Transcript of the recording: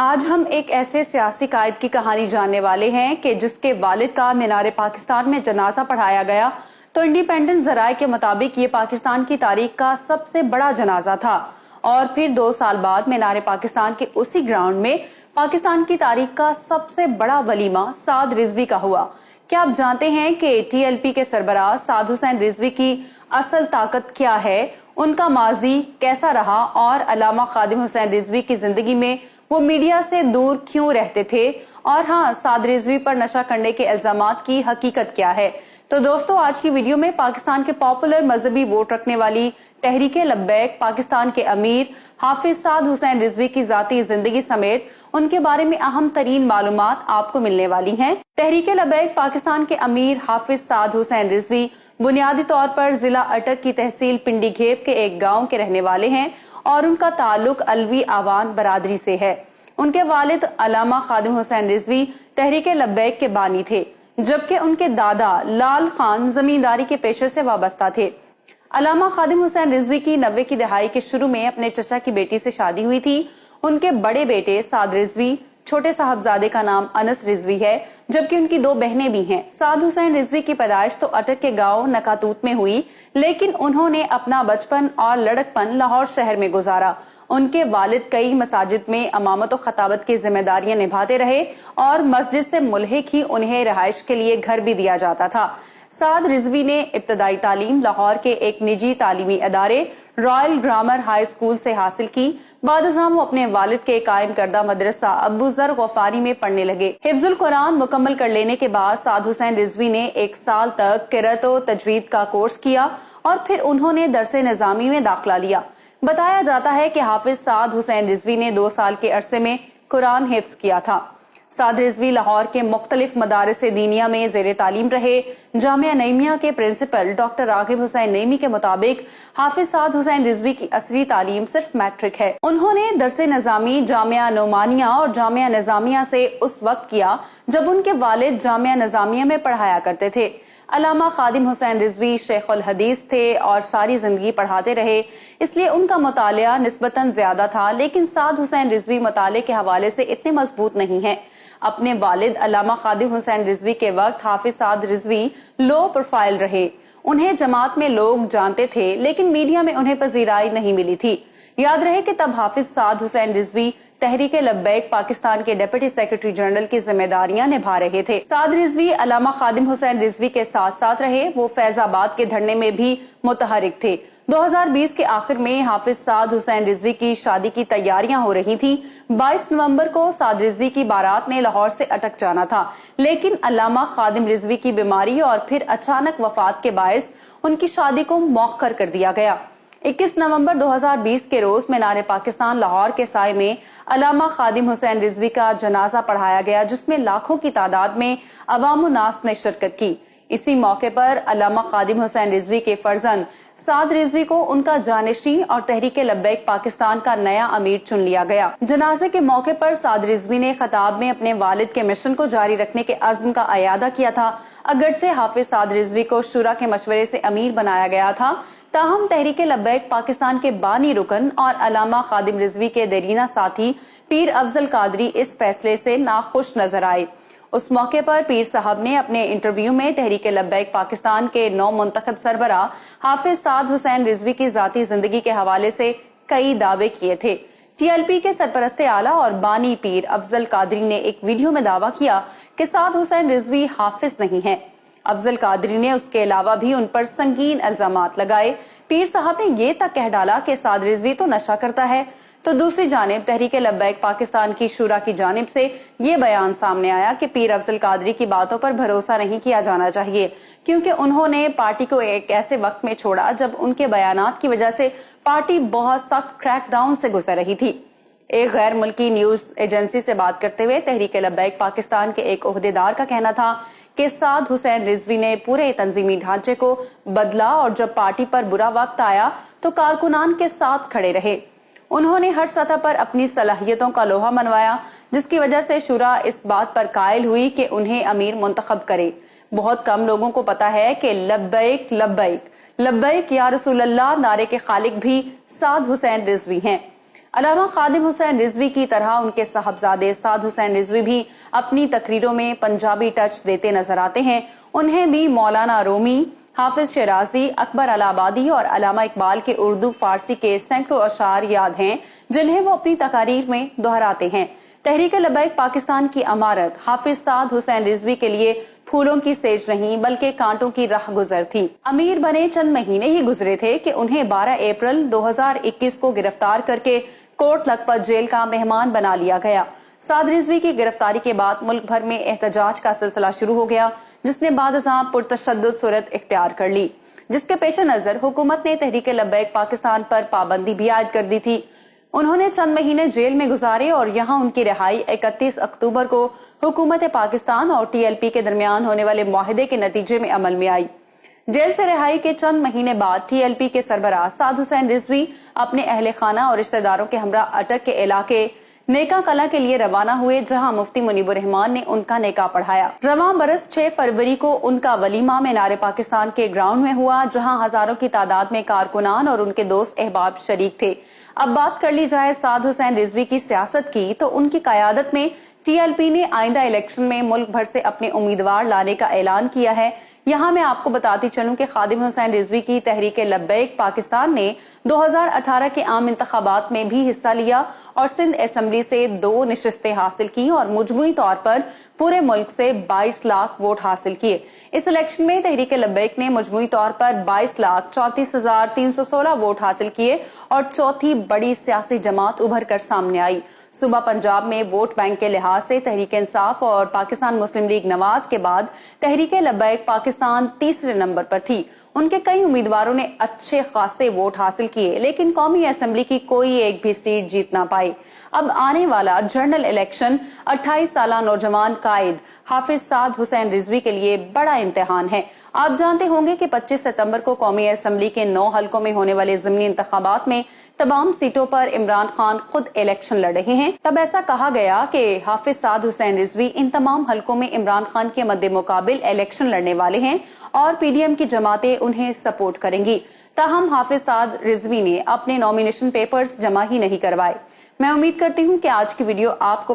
آج ہم ایک ایسے سیاسی قائد کی کہانی جاننے والے ہیں کہ جس کے والد کا مینار پاکستان میں جنازہ پڑھایا گیا تو انڈیپینڈنٹ ذرائع کے مطابق یہ پاکستان کی تاریخ کا سب سے بڑا جنازہ تھا، اور پھر 2 سال بعد مینار پاکستان کے اسی گراؤنڈ میں پاکستان کی تاریخ کا سب سے بڑا ولیمہ سعد رضوی کا ہوا۔ کیا آپ جانتے ہیں کہ ٹی ایل پی کے سربراہ سعد حسین رضوی کی اصل طاقت کیا ہے، ان کا ماضی کیسا رہا، اور علامہ خادم حسین رضوی کی زندگی میں وہ میڈیا سے دور کیوں رہتے تھے، اور ہاں سعد رضوی پر نشہ کرنے کے الزامات کی حقیقت کیا ہے؟ تو دوستو، آج کی ویڈیو میں پاکستان کے پاپولر مذہبی ووٹ رکھنے والی تحریک لبیک پاکستان کے امیر حافظ سعد حسین رضوی کی ذاتی زندگی سمیت ان کے بارے میں اہم ترین معلومات آپ کو ملنے والی ہیں۔ تحریک لبیک پاکستان کے امیر حافظ سعد حسین رضوی بنیادی طور پر ضلع اٹک کی تحصیل پنڈی گھیب کے ایک گاؤں کے رہنے والے ہیں، اور ان کا تعلق علوی آوان برادری سے ہے۔ ان کے والد علامہ خادم حسین رضوی تحریک لبیک کے بانی تھے، جبکہ ان کے دادا لال خان زمینداری کے پیشے سے وابستہ تھے۔ علامہ خادم حسین رضوی کی 90 کی دہائی کے شروع میں اپنے چچا کی بیٹی سے شادی ہوئی تھی۔ ان کے بڑے بیٹے سعد رضوی، چھوٹے صاحبزادے کا نام انس رضوی ہے، جبکہ ان کی 2 بہنیں بھی ہیں۔ سعد حسین رضوی کی پیدائش تو اٹک کے گاؤں نکاتوت میں ہوئی، لیکن انہوں نے اپنا بچپن اور لڑکپن لاہور شہر میں گزارا۔ ان کے والد کئی مساجد میں امامت و خطابت کی ذمہ داریاں نبھاتے رہے، اور مسجد سے ملحق ہی انہیں رہائش کے لیے گھر بھی دیا جاتا تھا۔ سعد رضوی نے ابتدائی تعلیم لاہور کے ایک نجی تعلیمی ادارے رائل گرامر ہائی اسکول سے حاصل کی۔ بعد ازاں وہ اپنے والد کے قائم کردہ مدرسہ ابو ذر غفاری میں پڑھنے لگے۔ حفظ القرآن مکمل کر لینے کے بعد سعد حسین رضوی نے 1 سال تک قرأت و تجوید کا کورس کیا، اور پھر انہوں نے درس نظامی میں داخلہ لیا۔ بتایا جاتا ہے کہ حافظ سعد حسین رضوی نے 2 سال کے عرصے میں قرآن حفظ کیا تھا۔ سعد رضوی لاہور کے مختلف مدارس دینیہ میں زیر تعلیم رہے۔ جامعہ نعیمیہ کے پرنسپل ڈاکٹر راغب حسین نعیمی کے مطابق حافظ سعد حسین رضوی کی عصری تعلیم صرف میٹرک ہے۔ انہوں نے درس نظامی جامعہ نعمانیہ اور جامعہ نظامیہ سے اس وقت کیا جب ان کے والد جامعہ نظامیہ میں پڑھایا کرتے تھے۔ علامہ خادم حسین رضوی شیخ الحدیث تھے اور ساری زندگی پڑھاتے رہے، اس لیے ان کا مطالعہ نسبتاً زیادہ تھا، لیکن سعد حسین رضوی مطالعے کے حوالے سے اتنے مضبوط نہیں ہیں۔ اپنے والد علامہ خادم حسین رضوی کے وقت حافظ سعد رضوی لو پروفائل رہے۔ انہیں جماعت میں لوگ جانتے تھے، لیکن میڈیا میں انہیں پذیرائی نہیں ملی تھی۔ یاد رہے کہ تب حافظ سعد حسین رضوی تحریک لبیک پاکستان کے ڈپٹی سیکرٹری جنرل کی ذمہ داریاں نبھا رہے تھے۔ سعد رضوی علامہ خادم حسین رضوی کے ساتھ ساتھ رہے۔ وہ فیض آباد کے دھرنے میں بھی متحرک تھے۔ 2020 کے آخر میں حافظ سعد حسین رضوی کی شادی کی تیاریاں ہو رہی تھیں۔ 22 نومبر کو سعد رضوی کی بارات نے لاہور سے اٹک جانا تھا، لیکن علامہ خادم رضوی کی بیماری اور پھر اچانک وفات کے باعث ان کی شادی کو مؤخر کر دیا گیا۔ 21 نومبر 2020 کے روز مینار پاکستان لاہور کے سائے میں علامہ خادم حسین رضوی کا جنازہ پڑھایا گیا، جس میں لاکھوں کی تعداد میں عوام الناس نے شرکت کی۔ اسی موقع پر علامہ خادم حسین رضوی کے فرزند سعد رضوی کو ان کا جانشین اور تحریک لبیک پاکستان کا نیا امیر چن لیا گیا۔ جنازے کے موقع پر سعد رضوی نے خطاب میں اپنے والد کے مشن کو جاری رکھنے کے عزم کا اعادہ کیا تھا۔ اگرچہ حافظ سعد رضوی کو شورا کے مشورے سے امیر بنایا گیا تھا، تاہم تحریک لبیک پاکستان کے بانی رکن اور علامہ خادم رضوی کے دیرینہ ساتھی پیر افضل قادری اس فیصلے سے ناخوش نظر آئے۔ اس موقع پر پیر صاحب نے اپنے انٹرویو میں تحریک لبیک پاکستان کے نو منتخب سربراہ حافظ سعد حسین رضوی کی ذاتی زندگی کے حوالے سے کئی دعوے کیے تھے۔ ٹی ایل پی کے سرپرست اعلیٰ اور بانی پیر افضل قادری نے ایک ویڈیو میں دعویٰ کیا کہ سعد حسین رضوی حافظ نہیں ہے۔ افضل قادری نے اس کے علاوہ بھی ان پر سنگین الزامات لگائے۔ پیر صاحب نے یہ تک کہہ ڈالا کہ سعد رضوی تو نشہ کرتا ہے، تو دوسری جانب تحریک لبیک پاکستان کی شورا کی جانب سے یہ بیان سامنے آیا کہ پیر افضل قادری کی باتوں پر بھروسہ نہیں کیا جانا چاہیے، کیونکہ انہوں نے پارٹی کو ایک ایسے وقت میں چھوڑا جب ان کے بیانات کی وجہ سے پارٹی بہت سخت کریک ڈاؤن سے گزر رہی تھی۔ ایک غیر ملکی نیوز ایجنسی سے بات کرتے ہوئے تحریک لبیک پاکستان کے ایک عہدیدار کا کہنا تھا کہ سعد حسین رضوی نے پورے تنظیمی ڈھانچے کو بدلا، اور جب پارٹی پر برا وقت آیا تو کارکنان کے ساتھ کھڑے رہے۔ انہوں نے ہر سطح پر اپنی صلاحیتوں کا لوہا منوایا، جس کی وجہ سے شورا اس بات پر قائل ہوئی کہ انہیں امیر منتخب کرے۔ بہت کم لوگوں کو پتا ہے کہ لبیک لبیک لبیک یا رسول اللہ نعرے کے خالق بھی سعد حسین رضوی ہیں۔ علامہ خادم حسین رضوی کی طرح ان کے صاحبزادے سعد حسین رضوی بھی اپنی تقریروں میں پنجابی ٹچ دیتے نظر آتے ہیں۔ انہیں بھی مولانا رومی، حافظ شیرازی، اکبر الہ آبادی اور علامہ اقبال کے اردو فارسی کے سینکڑوں اشعار یاد ہیں جنہیں وہ اپنی تقاریر میں دہراتے ہیں۔ تحریک لبیک پاکستان کی عمارت حافظ سعد حسین رضوی کے لیے پھولوں کی سیج نہیں بلکہ کانٹوں کی راہ گزر تھی۔ امیر بنے چند مہینے ہی گزرے تھے کہ انہیں 12 اپریل 2021 کو گرفتار کر کے کوٹ لکھپت جیل کا مہمان بنا لیا گیا۔ سعد رضوی کی گرفتاری کے بعد ملک بھر میں احتجاج کا سلسلہ شروع ہو گیا، جس نے بعد ازاں پرتشدد صورت اختیار کر لی، جس کے پیش نظر حکومت نے تحریک لبیک پاکستان پر پابندی بھی عائد کر دی تھی۔ انہوں نے چند مہینے جیل میں گزارے اور یہاں ان کی رہائی 31 اکتوبر کو حکومت پاکستان اور ٹی ایل پی کے درمیان ہونے والے معاہدے کے نتیجے میں عمل میں آئی۔ جیل سے رہائی کے چند مہینے بعد ٹی ایل پی کے سربراہ سعد حسین رضوی اپنے اہل خانہ اور رشتہ داروں کے ہمراہ اٹک کے علاقے نیکا کلا کے لیے روانہ ہوئے، جہاں مفتی منیب الرحمان نے ان کا نکاح پڑھایا۔ رواں برس 6 فروری کو ان کا ولیمہ مینار پاکستان کے گراؤنڈ میں ہوا، جہاں ہزاروں کی تعداد میں کارکنان اور ان کے دوست احباب شریک تھے۔ اب بات کر لی جائے سعد حسین رضوی کی سیاست کی، تو ان کی قیادت میں ٹی ایل پی نے آئندہ الیکشن میں ملک بھر سے اپنے امیدوار لانے کا اعلان کیا ہے۔ یہاں میں آپ کو بتاتی چلوں کہ خادم حسین رضوی کی تحریک لبیک پاکستان نے 2018 کے عام انتخابات میں بھی حصہ لیا اور سندھ اسمبلی سے 2 نشستیں حاصل کی اور مجموعی طور پر پورے ملک سے 22 لاکھ ووٹ حاصل کیے۔ اس الیکشن میں تحریک لبیک نے مجموعی طور پر 22,34,316 ووٹ حاصل کیے اور چوتھی بڑی سیاسی جماعت ابھر کر سامنے آئی۔ صوبہ پنجاب میں ووٹ بینک کے لحاظ سے تحریک انصاف اور پاکستان مسلم لیگ نواز کے بعد تحریک لبیک پاکستان تیسرے نمبر پر تھی۔ ان کے کئی امیدواروں نے اچھے خاصے ووٹ حاصل کیے، لیکن قومی اسمبلی کی کوئی ایک بھی سیٹ جیت نہ پائی۔ اب آنے والا جنرل الیکشن 28 سالہ نوجوان قائد حافظ سعد حسین رضوی کے لیے بڑا امتحان ہے۔ آپ جانتے ہوں گے کہ 25 ستمبر کو قومی اسمبلی کے 9 حلقوں میں ہونے والے ضمنی انتخابات میں تمام سیٹوں پر عمران خان خود الیکشن لڑ رہے ہیں۔ تب ایسا کہا گیا کہ حافظ سعد حسین رضوی ان تمام حلقوں میں عمران خان کے مد مقابل الیکشن لڑنے والے ہیں اور پی ڈی ایم کی جماعتیں انہیں سپورٹ کریں گی۔ تاہم حافظ سعد رضوی نے اپنے نامینیشن پیپرز جمع ہی نہیں کروائے۔ میں امید کرتی ہوں کہ آج کی ویڈیو آپ کو